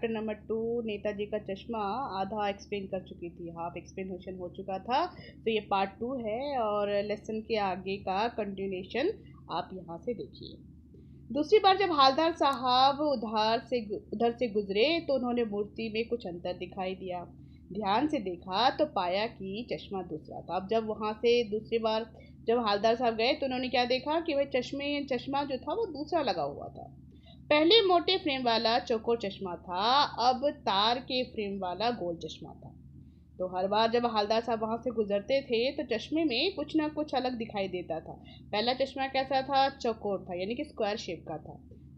Chapter number 2 Netaji का चश्मा आधा एक्सप्लेन कर चुकी थी, हाफ एक्सप्लेनेशन हो चुका था। तो ये पार्ट 2 है और लेसन के आगे का कंटिन्यूएशन आप यहाँ से देखिए। दूसरी बार जब हालदार साहब उधर से गुजरे तो उन्होंने मूर्ति में कुछ अंतर दिखाई दिया। ध्यान से देखा तो पाया कि चश्मा दूसरा था। अब जब वहाँ से दूसरी बार जब हालदार साहब गए तो उन्होंने क्या देखा कि वह चश्मा जो था वो दूसरा लगा हुआ था। पहले मोटे फ्रेम वाला चौकोर चश्मा था, अब तार के फ्रेम वाला गोल चश्मा था। तो हर बार जब हालदार साहब वहां से गुजरते थे तो चश्मे में कुछ ना कुछ अलग दिखाई देता था। पहला चश्मा कैसा था? चौकोर था, यानी कि स्क्वायर शेप का था।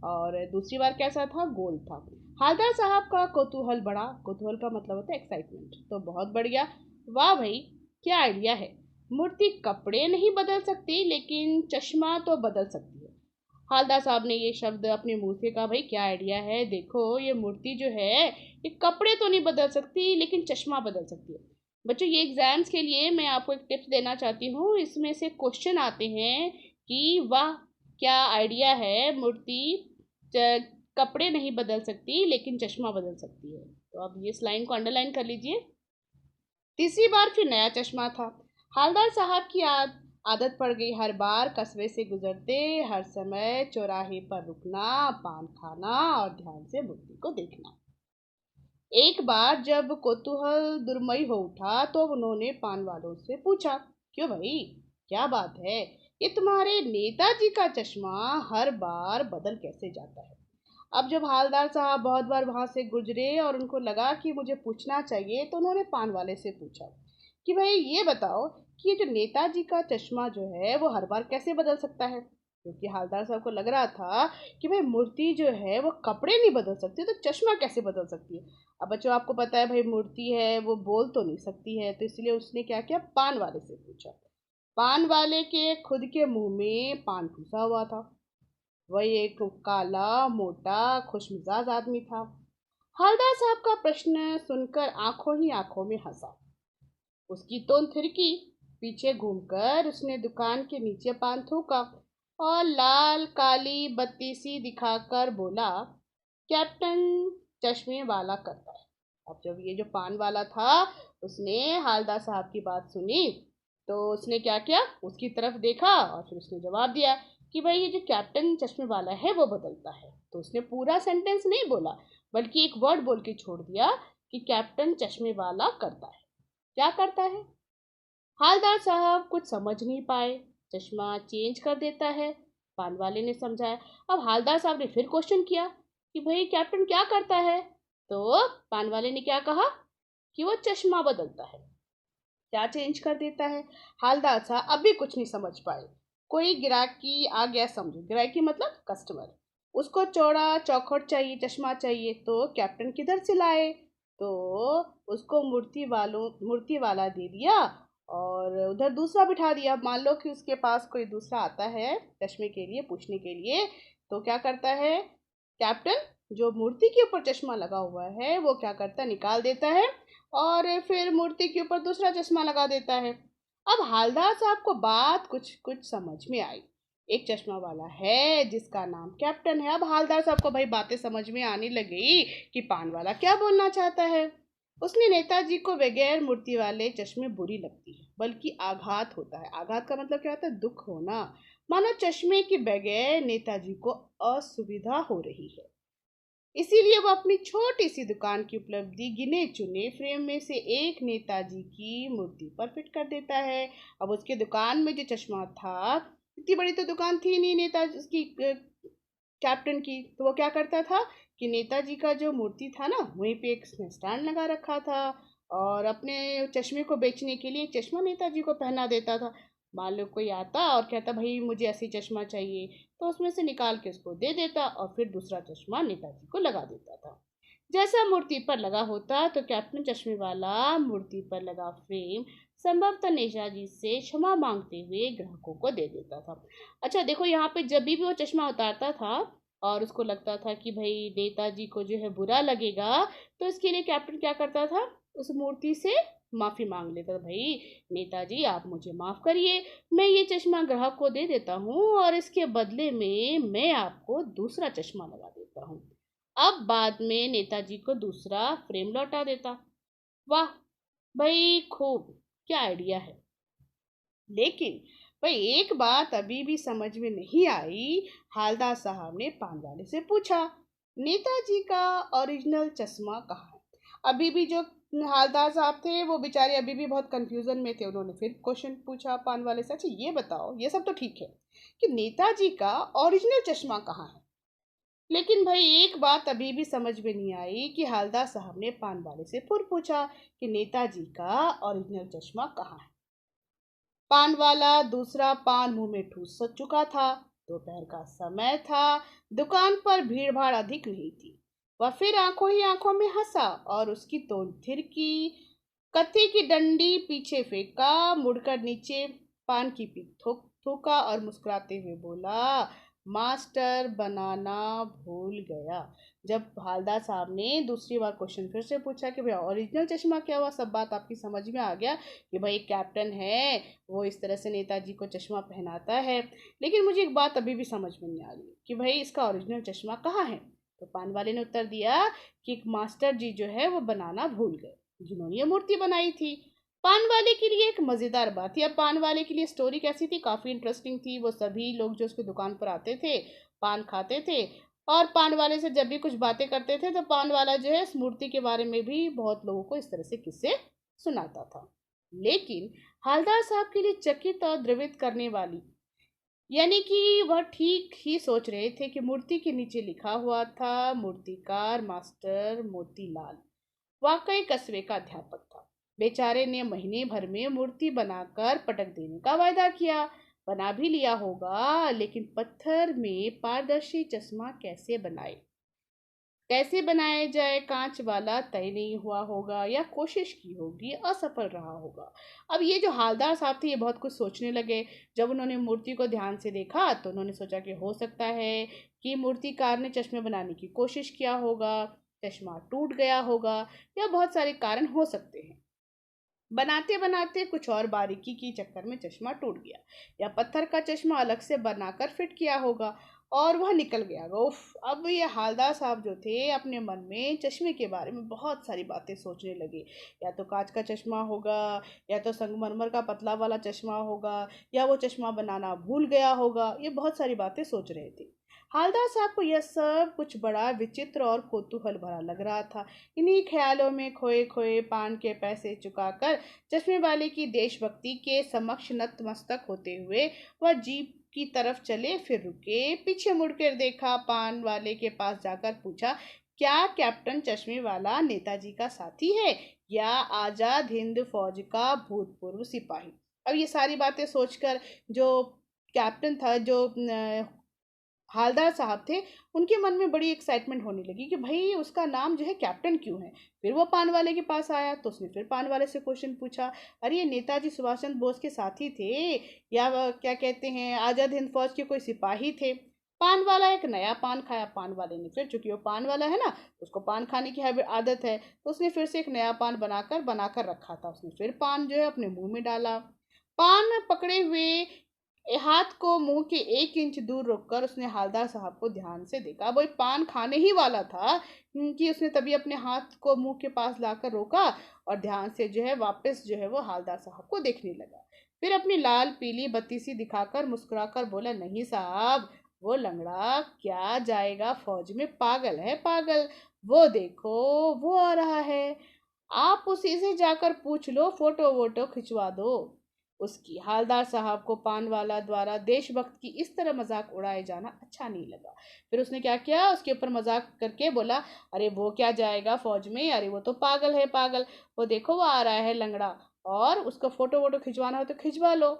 और दूसरी बार कैसा था? गोल था। हालदार साहब का कौतूहल बढ़ा। कौतूहल का मतलब होता है एक्साइटमेंट। तो बहुत बढ़िया, वाह भाई, क्या आइडिया है। मूर्ति कपड़े नहीं बदल सकती लेकिन चश्मा तो बदल सकती है। हालदार साहब ने ये शब्द अपने मुंह से कहा, भाई क्या आइडिया है, देखो ये मूर्ति जो है ये कपड़े तो नहीं बदल सकती लेकिन चश्मा बदल सकती है। बच्चों, ये एग्जाम्स के लिए मैं आपको एक टिप्स देना चाहती हूँ। इसमें से क्वेश्चन आते हैं कि वाह क्या आइडिया है, मूर्ति कपड़े नहीं बदल सकती लेकिन चश्मा बदल सकती है। तो अब इस लाइन को अंडरलाइन कर लीजिए। तीसरी बार फिर नया चश्मा था। हालदार साहब की आदत पड़ गई हर बार कस्बे से गुजरते हर समय चौराहे पर रुकना, पान खाना और ध्यान से मूर्ति को देखना। एक बार जब कौतूहल दुर्मय हो उठा तो उन्होंने पान वालों से पूछा, क्यों भाई, क्या बात है, ये तुम्हारे नेताजी का चश्मा हर बार बदल कैसे जाता है? अब जब हालदार साहब बहुत बार वहां से गुजरे और उनको लगा कि मुझे पूछना चाहिए तो उन्होंने पान वाले से पूछा कि भाई ये बताओ कि ये जो नेताजी का चश्मा जो है वो हर बार कैसे बदल सकता है? क्योंकि हालदार साहब को लग रहा था कि भाई मूर्ति जो है वो कपड़े नहीं बदल सकती तो चश्मा कैसे बदल सकती है। अब बच्चों आपको पता है भाई मूर्ति है वो बोल तो नहीं सकती है, तो इसलिए उसने क्या किया, पान वाले से पूछा। पान वाले के खुद के मुंह में पान ठूसा हुआ था। वही एक काला मोटा खुशमिजाज आदमी था। हवलदार साहब का प्रश्न सुनकर आंखों ही आंखों में हंसा। उसकी तोन थिरकी। पीछे घूमकर उसने दुकान के नीचे पान थूका और लाल काली बत्ती सी दिखाकर बोला, कैप्टन चश्मे वाला करता है। अब जब ये जो पान वाला था उसने हालदार साहब की बात सुनी तो उसने क्या किया, उसकी तरफ देखा और फिर उसने जवाब दिया कि भाई ये जो कैप्टन चश्मे वाला है वो बदलता है। तो उसने पूरा सेंटेंस नहीं बोला बल्कि एक वर्ड बोल के छोड़ दिया कि कैप्टन चश्मे वाला करता है। क्या करता है? हालदार साहब कुछ समझ नहीं पाए। चश्मा चेंज कर देता है, पान वाले ने समझाया। अब हालदार साहब ने फिर क्वेश्चन किया कि भाई कैप्टन क्या करता है? तो पान वाले ने क्या कहा कि वो चश्मा बदलता है। क्या चेंज कर देता है? हालदार साहब अभी कुछ नहीं समझ पाए। कोई गिराकी आ गया, समझो गिराकी मतलब कस्टमर, उसको चौड़ा चौखट चाहिए, चश्मा चाहिए, तो कैप्टन किधर से लाए? तो उसको मूर्ति वाला दे दिया और उधर दूसरा बिठा दिया। मान लो कि उसके पास कोई दूसरा आता है चश्मे के लिए पूछने के लिए, तो क्या करता है कैप्टन, जो मूर्ति के ऊपर चश्मा लगा हुआ है वो क्या करता है, निकाल देता है और फिर मूर्ति के ऊपर दूसरा चश्मा लगा देता है। अब हालदार साहब को बात कुछ कुछ समझ में आई। एक चश्मा वाला है जिसका नाम कैप्टन है। अब हालदार साहब को भाई बातें समझ में आने लगी कि पान वाला क्या बोलना चाहता है। उसने नेताजी को बगैर मूर्ति वाले चश्मे बुरी लगती है, बल्कि आघात होता है। आघात का मतलब क्या होता है? दुख होना। मानो चश्मे के बगैर नेताजी को असुविधा हो रही है। इसीलिए वो अपनी छोटी सी दुकान की उपलब्धि गिने चुने फ्रेम में से एक नेताजी की मूर्ति पर फिट कर देता है। अब उसके दुकान में जो चश्मा था, इतनी बड़ी तो दुकान थी नहीं नेताजी उसकी कैप्टन की, तो वो क्या करता था कि नेताजी का जो मूर्ति था ना वहीं पे एक स्टैंड लगा रखा था और अपने चश्मे को बेचने के लिए चश्मा नेताजी को पहना देता था। मान लो कोई आता और कहता भाई मुझे ऐसी चश्मा चाहिए, तो उसमें से निकाल के उसको दे देता और फिर दूसरा चश्मा नेताजी को लगा देता था। जैसा मूर्ति पर लगा होता तो कैप्टन चश्मे वाला मूर्ति पर लगा फ्रेम संभवतः नेताजी से क्षमा मांगते हुए ग्राहकों को दे देता था। अच्छा देखो, यहाँ पे जब भी वो चश्मा उतारता था और उसको लगता था कि भाई नेताजी को जो है बुरा लगेगा, तो इसके लिए कैप्टन क्या करता था, उस मूर्ति से माफी मांग लेता था, भाई नेताजी आप मुझे माफ करिए, मैं ये चश्मा ग्राहक को दे देता हूँ और इसके बदले में मैं आपको दूसरा चश्मा लगा देता हूँ। अब बाद में नेताजी को दूसरा फ्रेम लौटा देता। वाह भाई, खूब, क्या आइडिया है। लेकिन भाई एक बात अभी भी समझ में नहीं आई। हालदार साहब ने पान वाले से पूछा, नेताजी का ओरिजिनल चश्मा कहाँ है? अभी भी जो हालदार साहब थे वो बेचारे अभी भी बहुत कंफ्यूजन में थे। उन्होंने फिर क्वेश्चन पूछा पान वाले से, अच्छा ये बताओ, ये सब तो ठीक है कि नेताजी का ओरिजिनल चश्मा कहाँ है, लेकिन भाई एक बात अभी भी समझ में नहीं आई कि हालदार साहब ने पान वाले से फिर पूछा कि नेताजी का ओरिजिनल चश्मा कहाँ है। पान वाला दूसरा पान मुंह में ठूस चुका था। दोपहर का समय था, दुकान पर भीड़ भाड़ अधिक नहीं थी। वह फिर आंखों ही आंखों में हंसा और उसकी तोंद थिरकी। कत्थी की डंडी पीछे फेंका, मुड़कर नीचे पान की पीक थूका और मुस्कुराते हुए बोला, मास्टर बनाना भूल गया। जब हालदार साहब ने दूसरी बार क्वेश्चन फिर से पूछा कि भाई ओरिजिनल चश्मा क्या हुआ, सब बात आपकी समझ में आ गया कि भाई एक कैप्टन है, वो इस तरह से नेताजी को चश्मा पहनाता है, लेकिन मुझे एक बात अभी भी समझ में नहीं आ रही कि भाई इसका ओरिजिनल चश्मा कहाँ है। तो पान वाले ने उत्तर दिया कि एक मास्टर जी जो है वो बनाना भूल गए, जिन्होंने ये मूर्ति बनाई थी। पान वाले के लिए एक मजेदार बात थी। अब पान वाले के लिए स्टोरी कैसी थी, काफी इंटरेस्टिंग थी। वो सभी लोग जो उसकी दुकान पर आते थे, पान खाते थे और पान वाले से जब भी कुछ बातें करते थे तो पान वाला जो है इस मूर्ति के बारे में भी बहुत लोगों को इस तरह से किस्से सुनाता था। लेकिन हालदार साहब के लिए चकित और द्रवित करने वाली, यानी कि वह ठीक ही सोच रहे थे कि मूर्ति के नीचे लिखा हुआ था, मूर्तिकार मास्टर मोतीलाल वाकई कस्बे का अध्यापक था। बेचारे ने महीने भर में मूर्ति बनाकर पटक देने का वायदा किया। बना भी लिया होगा, लेकिन पत्थर में पारदर्शी चश्मा कैसे बनाए, कैसे बनाया जाए, कांच वाला तय नहीं हुआ होगा या कोशिश की होगी, असफल रहा होगा। अब ये जो हालदार साहब थे ये बहुत कुछ सोचने लगे। जब उन्होंने मूर्ति को ध्यान से देखा तो उन्होंने सोचा कि हो सकता है कि मूर्तिकार ने चश्मे बनाने की कोशिश किया होगा, चश्मा टूट गया होगा, या बहुत सारे कारण हो सकते हैं। बनाते बनाते कुछ और बारीकी की चक्कर में चश्मा टूट गया, या पत्थर का चश्मा अलग से बनाकर फिट किया होगा और वह निकल गया। उफ, अब ये हालदार साहब जो थे अपने मन में चश्मे के बारे में बहुत सारी बातें सोचने लगे। या तो कांच का चश्मा होगा, या तो संगमरमर का पतला वाला चश्मा होगा, या वो चश्मा बनाना भूल गया होगा। ये बहुत सारी बातें सोच रहे थे। हालदार साहब को यह सब कुछ बड़ा विचित्र और कौतूहल भरा लग रहा था। इन्हीं ख्यालों में खोए खोए पान के पैसे चुकाकर चश्मे वाले की देशभक्ति के समक्ष नतमस्तक होते हुए वह जीप की तरफ चले। फिर रुके, पीछे मुड़कर देखा, पान वाले के पास जाकर पूछा, क्या कैप्टन चश्मे वाला नेताजी का साथी है या आजाद हिंद फौज का भूतपूर्व सिपाही? अब ये सारी बातें सोचकर जो कैप्टन था, जो हालदार साहब थे, उनके मन में बड़ी एक्साइटमेंट होने लगी कि भाई उसका नाम जो है कैप्टन क्यों है। फिर वो पान वाले के पास आया तो उसने फिर पान वाले से क्वेश्चन पूछा, अरे ये नेताजी सुभाष चंद्र बोस के साथी थे या क्या कहते हैं आज़ाद हिंद फौज के कोई सिपाही थे? पान वाला एक नया पान खाया। पान वाले ने फिर, चूंकि वो पान वाला है ना, उसको पान खाने की आदत है, तो उसने फिर से एक नया पान बनाकर बनाकर रखा था। उसने फिर पान जो है अपने मुंह में डाला। पान पकड़े हुए हाथ को मुंह के 1 इंच दूर रोककर उसने हालदार साहब को ध्यान से देखा। वो पान खाने ही वाला था कि उसने तभी अपने हाथ को मुंह के पास लाकर रोका और ध्यान से जो है वापस जो है वो हालदार साहब को देखने लगा। फिर अपनी लाल पीली बत्ती सी दिखाकर मुस्कुराकर बोला, नहीं साहब, वो लंगड़ा क्या जाएगा फौज में, पागल है पागल। वो देखो, वो आ रहा है, आप उसी से जाकर पूछ लो, फोटो वोटो खिंचवा दो उसकी। हालदार साहब को पान वाला द्वारा देशभक्त की इस तरह मजाक उड़ाए जाना अच्छा नहीं लगा। फिर उसने क्या किया, उसके ऊपर मजाक करके बोला, अरे वो क्या जाएगा फौज में, अरे वो तो पागल है पागल, वो देखो वो आ रहा है लंगड़ा, और उसका फोटो वोटो खिंचवाना हो तो खिंचवा लो।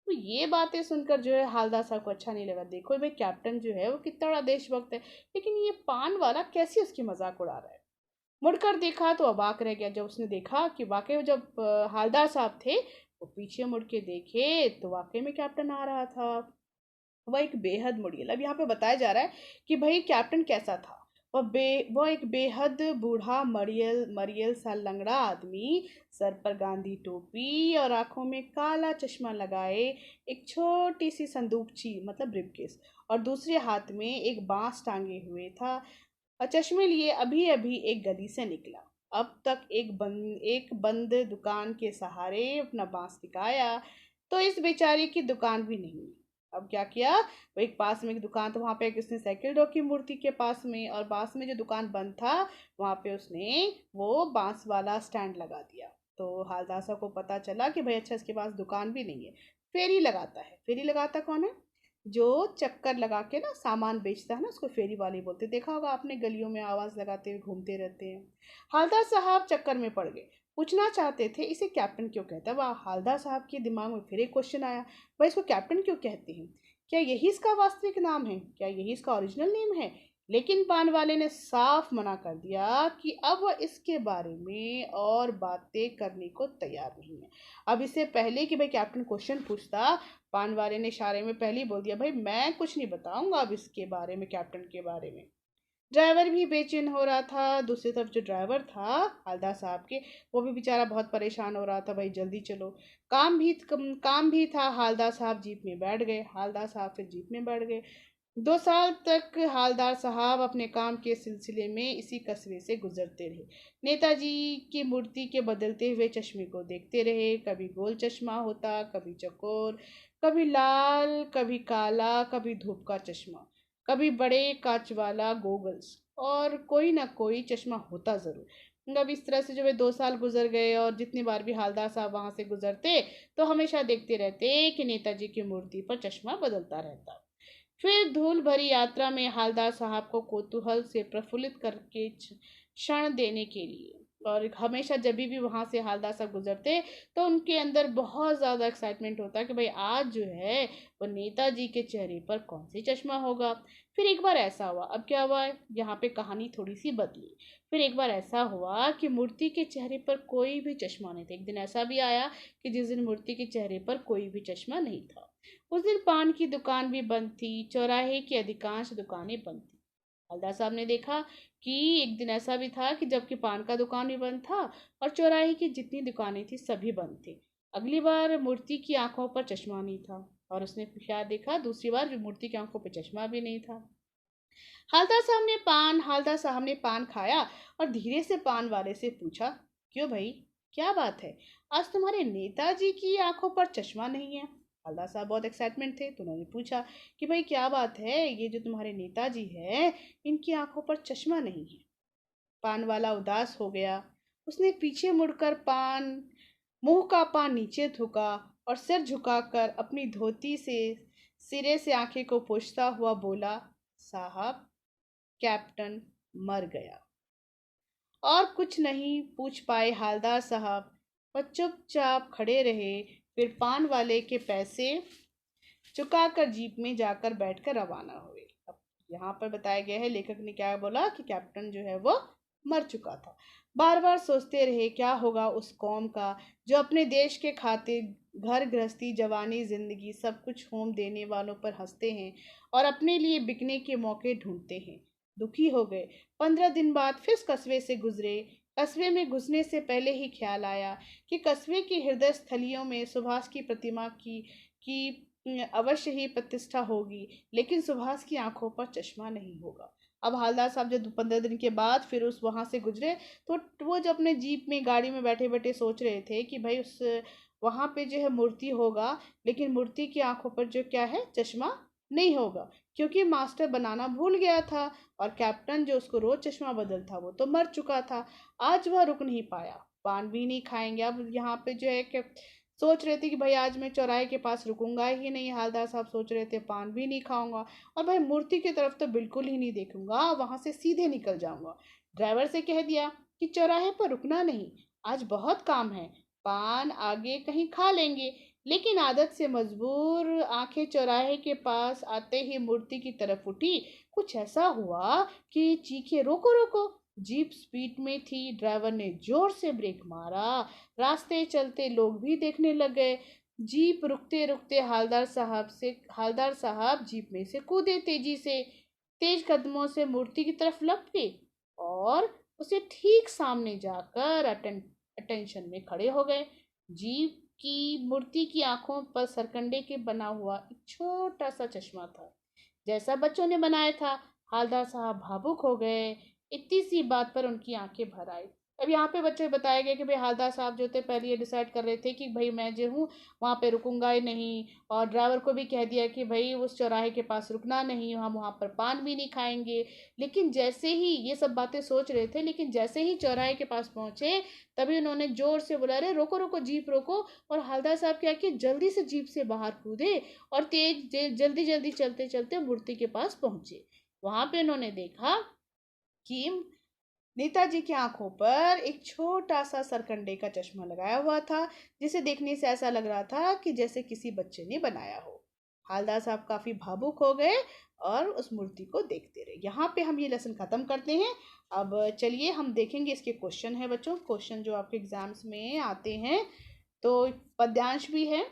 तो ये बातें सुनकर जो है हालदार साहब को अच्छा नहीं लगा। देखो भाई कैप्टन जो है वो कितना बड़ा देशभक्त है, लेकिन ये पान वाला कैसे उसकी मजाक उड़ा रहा है। मुड़कर देखा तो अबाक रह गया जब उसने देखा कि वाकई वो जब हालदार साहब थे वो पीछे मुड़ के देखे तो वाकई में कैप्टन आ रहा था। वह एक बेहद मुड़ियल, अब यहाँ पे बताया जा रहा है कि भाई कैप्टन कैसा था। वह एक बेहद बूढ़ा मरियल मरियल सा लंगड़ा आदमी, सर पर गांधी टोपी और आंखों में काला चश्मा लगाए, एक छोटी सी संदूकची मतलब ब्रीफकेस और दूसरे हाथ में एक बांस टांगे हुए था। और चश्मे लिए अभी अभी एक गली से निकला। अब तक एक बंद दुकान के सहारे अपना बांस टिकाया, तो इस बेचारे की दुकान भी नहीं। अब क्या किया, वो एक पास में एक दुकान, तो वहां पे एक उसने साइकिल रोकी मूर्ति के पास में, और पास में जो दुकान बंद था वहां पे उसने वो बांस वाला स्टैंड लगा दिया। तो हालदार साहब को पता चला कि भाई अच्छा इसके पास दुकान भी नहीं है। फेरी लगाता है। फेरी लगाता कौन है? जो चक्कर लगा के ना सामान बेचता है ना, उसको फेरी वाले बोलते हैं। देखा होगा आपने, गलियों में आवाज लगाते हुए घूमते रहते हैं। हालदार साहब चक्कर में पड़ गए। पूछना चाहते थे इसे कैप्टन क्यों कहता है। वह हालदार साहब के दिमाग में फिर एक क्वेश्चन आया, भाई इसको कैप्टन क्यों कहते हैं? क्या यही इसका वास्तविक नाम है? क्या यही इसका ओरिजिनल नेम है? लेकिन पान वाले ने साफ मना कर दिया कि अब वह इसके बारे में और बातें करने को तैयार नहीं है। अब इससे पहले कि भाई कैप्टन क्वेश्चन पूछता, पान वाले ने इशारे में पहले ही बोल दिया, भाई मैं कुछ नहीं बताऊंगा अब इसके बारे में, कैप्टन के बारे में। ड्राइवर भी बेचैन हो रहा था। दूसरी तरफ जो ड्राइवर था हालदार साहब के, वो भी बेचारा बहुत परेशान हो रहा था, भाई जल्दी चलो। काम भी था। हालदार साहब जीप में बैठ गए। हालदार साहब फिर जीप में बैठ गए। 2 साल तक हालदार साहब अपने काम के सिलसिले में इसी कस्बे से गुजरते रहे। नेताजी की मूर्ति के बदलते हुए चश्मे को देखते रहे। कभी गोल चश्मा होता, कभी चौकोर, कभी लाल, कभी काला, कभी धूप का चश्मा, कभी बड़े कांच वाला गोगल्स, और कोई ना कोई चश्मा होता जरूर। अब इस तरह से जो है 2 साल गुजर गए, और जितनी बार भी हालदार साहब वहां से गुजरते तो हमेशा देखते रहते कि नेताजी की मूर्ति पर चश्मा बदलता रहता। फिर धूल भरी यात्रा में हालदार साहब को कौतूहल से प्रफुल्लित करके क्षण देने के लिए, और हमेशा जब भी वहां से हालदार साहब गुजरते तो उनके अंदर बहुत ज्यादा एक्साइटमेंट होता कि भाई आज जो है वो नेताजी के चेहरे पर कौन सी चश्मा होगा। फिर एक बार ऐसा हुआ, अब क्या हुआ, यहाँ पे कहानी थोड़ी सी बदली। फिर एक बार ऐसा हुआ कि मूर्ति के चेहरे पर कोई भी चश्मा नहीं था। एक दिन ऐसा भी आया कि जिस दिन मूर्ति के चेहरे पर कोई भी चश्मा नहीं था। उस दिन पान की दुकान भी बंद थी। चौराहे की अधिकांश दुकानें बंद थी। हवलदार साहब ने देखा कि एक दिन ऐसा भी था कि जबकि पान का दुकान भी बंद था और चौराहे की जितनी दुकानें थी सभी बंद थी। अगली बार मूर्ति की आंखों पर चश्मा नहीं था, और उसने शायद देखा दूसरी बार भी मूर्ति की आंखों पर चश्मा भी नहीं था। हालदार साहब ने पान खाया और धीरे से पान वाले से पूछा, क्यों भाई, क्या बात है? आज तुम्हारे नेताजी की आंखों पर चश्मा नहीं है। हवलदार साहब बहुत एक्साइटमेंट थे, तो उन्होंने पूछा कि भाई क्या बात है, ये जो तुम्हारे नेताजी है इनकी आंखों पर चश्मा नहीं है। पान वाला उदास हो गया। उसने पीछे मुड़कर मुंह का पान नीचे थूका और सिर झुकाकर अपनी धोती से सिरे से आंखें को पोंछता हुआ बोला, साहब, कैप्टन मर गया। और कुछ नहीं पूछ पाए हालदार साहब, वह चुपचाप खड़े रहे। फिर पान वाले के पैसे चुकाकर जीप में जाकर बैठकर रवाना हुए। अब यहाँ पर बताया गया है, लेखक ने क्या बोला कि कैप्टन जो है वो मर चुका था। बार बार सोचते रहे क्या होगा उस कौम का जो अपने देश के खातिर घर गृहस्थी, जवानी, जिंदगी सब कुछ होम देने वालों पर हंसते हैं और अपने लिए बिकने के मौके ढूंढते हैं। दुखी हो गए। 15 दिन बाद फिर कस्बे से गुजरे। कस्बे में घुसने से पहले ही ख्याल आया कि कस्बे की हृदय स्थलियों में सुभाष की प्रतिमा की अवश्य ही प्रतिष्ठा होगी, लेकिन सुभाष की आंखों पर चश्मा नहीं होगा। अब हालदार साहब जब 15 दिन के बाद फिर उस वहां से गुजरे, तो वो जो अपने जीप में गाड़ी में बैठे बैठे सोच रहे थे कि भाई उस वहां पे जो है मूर्ति होगा, लेकिन मूर्ति की आंखों पर जो क्या है, चश्मा नहीं होगा, क्योंकि मास्टर बनाना भूल गया था। और कैप्टन जो उसको रोज चश्मा बदलता वो तो मर चुका था। आज वह रुक नहीं पाया। पान भी नहीं खाएंगे। अब यहाँ पे जो है कि सोच रहे थे कि भाई आज मैं चौराहे के पास रुकूंगा ही नहीं। हालदार साहब सोच रहे थे पान भी नहीं खाऊंगा, और भाई मूर्ति की तरफ तो बिल्कुल ही नहीं देखूंगा, वहां से सीधे निकल जाऊंगा। ड्राइवर से कह दिया कि चौराहे पर रुकना नहीं, आज बहुत काम है, पान आगे कहीं खा लेंगे। लेकिन आदत से मजबूर आंखें चौराहे के पास आते ही मूर्ति की तरफ उठी। कुछ ऐसा हुआ कि चीखे, रोको रोको। जीप स्पीड में थी। ड्राइवर ने जोर से ब्रेक मारा। रास्ते चलते लोग भी देखने लगे। जीप रुकते रुकते हालदार साहब जीप में से कूदे। तेजी से तेज कदमों से मूर्ति की तरफ लपके और उसे ठीक सामने जाकर अटेंशन में खड़े हो गए। जीप की मूर्ति की आंखों पर सरकंडे के बना हुआ एक छोटा सा चश्मा था, जैसा बच्चों ने बनाया था। हालदार साहब भावुक हो गए। इतनी सी बात पर उनकी आंखें भर आई। अब यहाँ पे बच्चों को बताया गया कि भाई हालदार साहब जो थे पहले ये डिसाइड कर रहे थे कि भाई मैं जो हूँ वहाँ पे रुकूंगा ही नहीं, और ड्राइवर को भी कह दिया कि भाई उस चौराहे के पास रुकना नहीं, हम वहाँ पर पान भी नहीं खाएंगे। लेकिन जैसे ही ये सब बातें सोच रहे थे, लेकिन जैसे ही चौराहे के पास पहुंचे तभी उन्होंने जोर से बोला, अरे रोको रोको, जीप रोको। और हालदार साहब क्या किए, जल्दी से जीप से बाहर कूदे और जल्दी जल्दी चलते चलते मूर्ति के पास पहुंचे। वहां पे उन्होंने देखा कि नेताजी की आंखों पर एक छोटा सा सरकंडे का चश्मा लगाया हुआ था, जिसे देखने से ऐसा लग रहा था कि जैसे किसी बच्चे ने बनाया हो। हालदार साहब काफी भावुक हो गए और उस मूर्ति को देखते रहे। यहाँ पे हम ये लेसन खत्म करते हैं। अब चलिए हम देखेंगे इसके क्वेश्चन है बच्चों, क्वेश्चन जो आपके एग्जाम्स में आते हैं। तो पद्यांश भी है,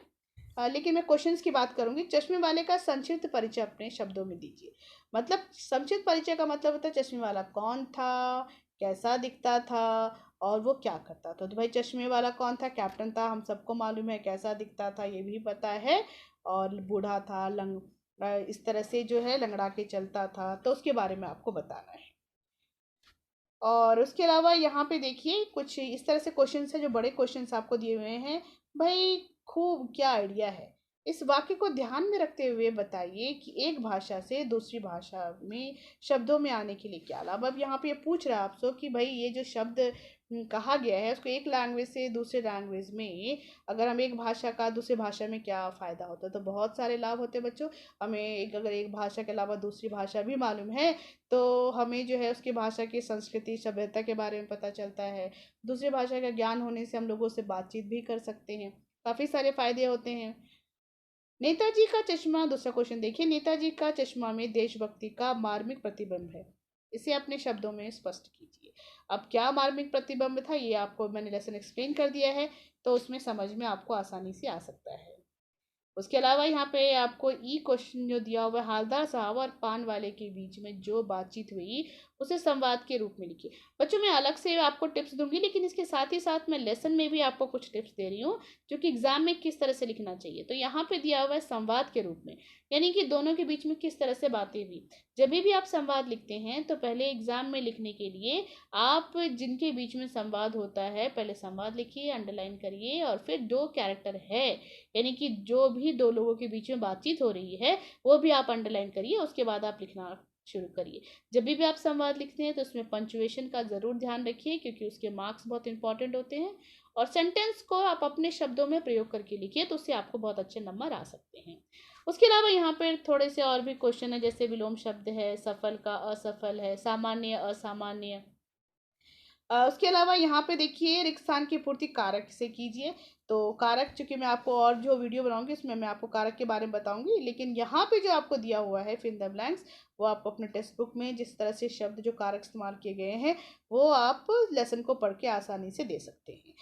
लेकिन मैं क्वेश्चंस की बात करूंगी। चश्मे वाले का संक्षिप्त परिचय अपने शब्दों में दीजिए। मतलब संक्षिप्त परिचय का मतलब होता है चश्मे वाला कौन था, कैसा दिखता था, और वो क्या करता था। तो भाई चश्मे वाला कौन था, कैप्टन था, हम सबको मालूम है। कैसा दिखता था ये भी पता है, और बूढ़ा था, इस तरह से जो है लंगड़ा के चलता था, तो उसके बारे में आपको बताना है। और उसके अलावा यहाँ पे देखिए कुछ इस तरह से क्वेश्चंस है, जो बड़े क्वेश्चंस आपको दिए हुए हैं। भाई खूब क्या आइडिया है, इस वाक्य को ध्यान में रखते हुए बताइए कि एक भाषा से दूसरी भाषा में शब्दों में आने के लिए क्या लाभ। अब यहाँ पे ये पूछ रहा है आपसे कि भाई ये जो शब्द कहा गया है उसको एक लैंग्वेज से दूसरे लैंग्वेज में, अगर हम एक भाषा का दूसरी भाषा में क्या फ़ायदा होता है, तो बहुत सारे लाभ होते हैं बच्चों। हमें अगर एक भाषा के अलावा दूसरी भाषा भी मालूम है तो हमें जो है उसकी भाषा की संस्कृति सभ्यता के बारे में पता चलता है। दूसरी भाषा का ज्ञान होने से हम लोगों से बातचीत भी कर सकते हैं, काफ़ी सारे फायदे होते हैं। नेताजी का चश्मा, दूसरा क्वेश्चन देखिए, नेताजी का चश्मा में देशभक्ति का मार्मिक प्रतिबिंब है, इसे अपने शब्दों में स्पष्ट कीजिए। अब क्या मार्मिक प्रतिबिंब था ये आपको मैंने लेसन एक्सप्लेन कर दिया है, तो उसमें समझ में आपको आसानी से आ सकता है। उसके अलावा यहाँ पे आपको ई क्वेश्चन जो दिया हुआ है, हालदार साहब और पान वाले के बीच में जो बातचीत हुई उसे संवाद के रूप में लिखिए। बच्चों मैं अलग से आपको टिप्स दूंगी, लेकिन इसके साथ ही साथ मैं लेसन में भी आपको कुछ टिप्स दे रही हूँ जो कि एग्जाम में किस तरह से लिखना चाहिए। तो यहाँ पे दिया हुआ है संवाद के रूप में, यानी कि दोनों के बीच में किस तरह से बातें हुई। जब भी आप संवाद लिखते हैं तो पहले एग्जाम में लिखने के लिए आप जिनके बीच में संवाद होता है पहले संवाद लिखिए, अंडरलाइन करिए, और फिर दो कैरेक्टर है, यानी कि जो भी दो लोगों के बीच में बातचीत हो रही है वो भी आप अंडरलाइन करिए, उसके बाद आप लिखना शुरू करिए। जब भी आप संवाद लिखते हैं तो उसमें पंचुएशन का ज़रूर ध्यान रखिए, क्योंकि उसके मार्क्स बहुत इंपॉर्टेंट होते हैं। और सेंटेंस को आप अपने शब्दों में प्रयोग करके लिखिए, तो उससे आपको बहुत अच्छे नंबर आ सकते हैं। उसके अलावा यहाँ पर थोड़े से और भी क्वेश्चन है, जैसे विलोम शब्द है, सफल का असफल है, सामान्य असामान्य। उसके अलावा यहाँ पे देखिए रिक्त स्थान की पूर्ति कारक से कीजिए। तो कारक, चूंकि मैं आपको और जो वीडियो बनाऊंगी उसमें मैं आपको कारक के बारे में बताऊंगी, लेकिन यहाँ पे जो आपको दिया हुआ है फिल द ब्लैंक्स, वो आप अपने टेक्स्ट बुक में जिस तरह से शब्द जो कारक इस्तेमाल किए गए हैं वो आप लेसन को पढ़ के आसानी से दे सकते हैं।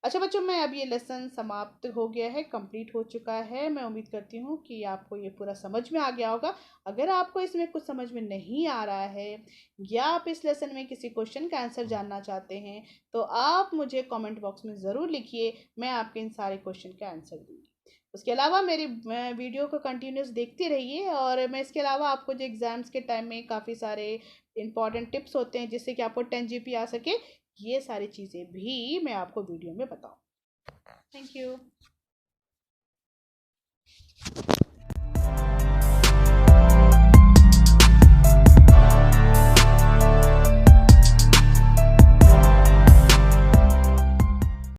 अच्छा बच्चों, मैं अब ये लेसन समाप्त हो गया है, कंप्लीट हो चुका है। मैं उम्मीद करती हूँ कि आपको ये पूरा समझ में आ गया होगा। अगर आपको इसमें कुछ समझ में नहीं आ रहा है या आप इस लेसन में किसी क्वेश्चन का आंसर जानना चाहते हैं तो आप मुझे कमेंट बॉक्स में ज़रूर लिखिए, मैं आपके इन सारे क्वेश्चन का आंसर दूँगी। उसके अलावा मेरी वीडियो को कंटिन्यूस देखते रहिए, और मैं इसके अलावा आपको जो एग्ज़ाम्स के टाइम में काफ़ी सारे इंपॉर्टेंट टिप्स होते हैं जिससे कि आपको 10 GP आ सके, ये सारी चीज़ें भी मैं आपको वीडियो में बताऊँ। Thank you.